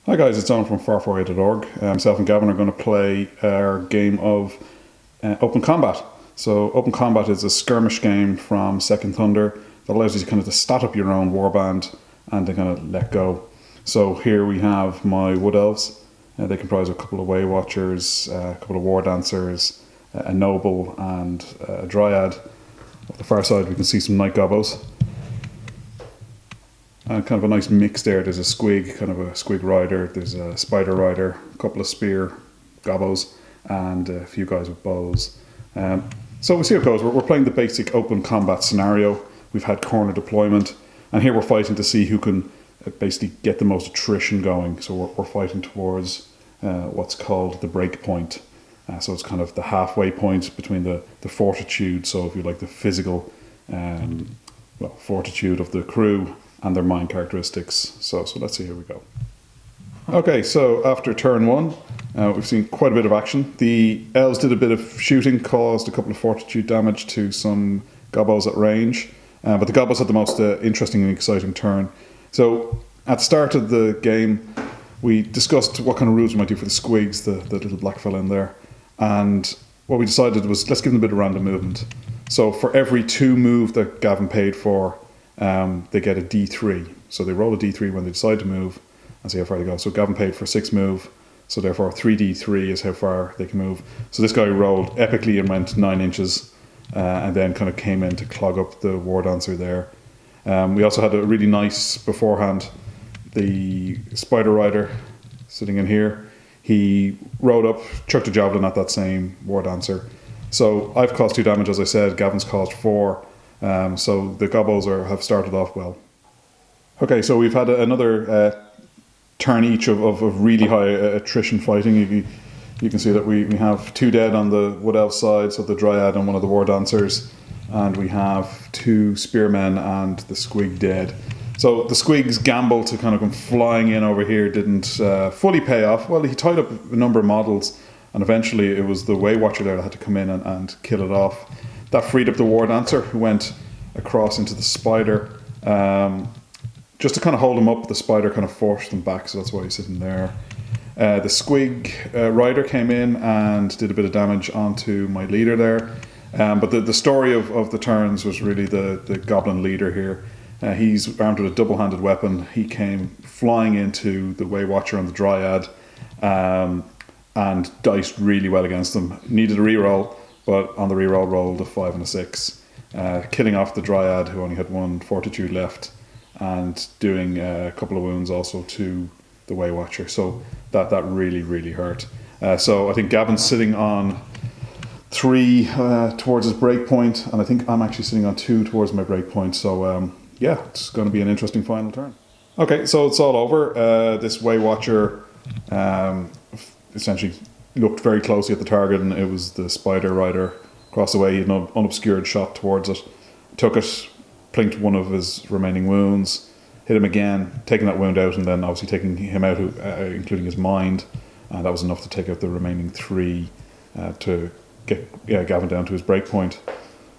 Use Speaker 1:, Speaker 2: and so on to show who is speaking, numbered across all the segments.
Speaker 1: Hi guys, it's Owen from farfaraway.org. Myself and Gavin are going to play our game of Open Combat. So Open Combat is a skirmish game from Second Thunder that allows you to stat up your own warband and then kind of let go. So here we have my Wood Elves. They comprise a couple of Way Watchers, a couple of War Dancers, a Noble and a Dryad. Off the far side we can see some Night Gobbos. And kind of a nice mix there. There's a Squig, kind of a Squig rider, there's a Spider rider, a couple of spear Gobbos, and a few guys with bows. So we'll see how it goes. We're playing the basic open combat scenario. We've had corner deployment, and here we're fighting to see who can basically get the most attrition going. So we're fighting towards what's called the break point. So it's kind of the halfway point between the fortitude, so if you like the physical fortitude of the crew and their mind characteristics. So let's see, here we go. Okay, so after turn one, we've seen quite a bit of action. The elves did a bit of shooting, caused a couple of fortitude damage to some Gobbos at range, but the Gobbos had the most interesting and exciting turn. So at the start of the game, we discussed what kind of rules we might do for the Squigs, the little black fella in there, and what we decided was let's give them a bit of random movement. So for every 2 move that Gavin paid for, they get a D3. So they roll a D3 when they decide to move and see how far they go. So Gavin paid for 6 move, so therefore 3D3 is how far they can move. So this guy rolled epically and went 9 inches and then kind of came in to clog up the War Dancer there. We also had a really nice beforehand. The Spider Rider sitting in here, he rode up, chucked a javelin at that same War Dancer. So I've caused 2 damage, as I said. Gavin's caused 4. So the Gobbos have started off well. Okay, so we've had another turn each of really high attrition fighting. You can see that we have 2 dead on the Wood Elf side, so the Dryad and one of the War Dancers, and we have 2 Spearmen and the Squig dead. So the Squig's gamble to kind of come flying in over here didn't fully pay off. Well, he tied up a number of models, and eventually it was the Way Watcher there that had to come in and kill it off. That freed up the War Dancer, who went across into the Spider. Just to kind of hold him up, the Spider kind of forced them back, so that's why he's sitting there. The Squig Rider came in and did a bit of damage onto my leader there. But the story of the turns was really the Goblin leader here. He's armed with a double-handed weapon. He came flying into the Way Watcher and the Dryad and diced really well against them. Needed a reroll, but on the reroll rolled a 5 and a 6, killing off the Dryad, who only had 1 fortitude left, and doing a couple of wounds also to the Way Watcher. So that really hurt. So I think Gavin's sitting on 3 towards his break point, and I think I'm actually sitting on 2 towards my break point. So yeah, it's going to be an interesting final turn. Okay, so it's all over. This Way Watcher essentially looked very closely at the target, and it was the Spider Rider across the way. He had an unobscured shot towards it, took it, plinked one of his remaining wounds, hit him again, taking that wound out, and then obviously taking him out, including his mind, and that was enough to take out the remaining 3 to get Gavin down to his break point.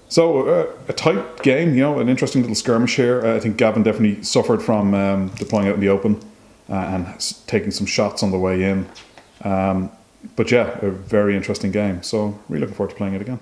Speaker 1: So a tight game, an interesting little skirmish here. I think Gavin definitely suffered from deploying out in the open and taking some shots on the way in. But yeah, a very interesting game. So really looking forward to playing it again.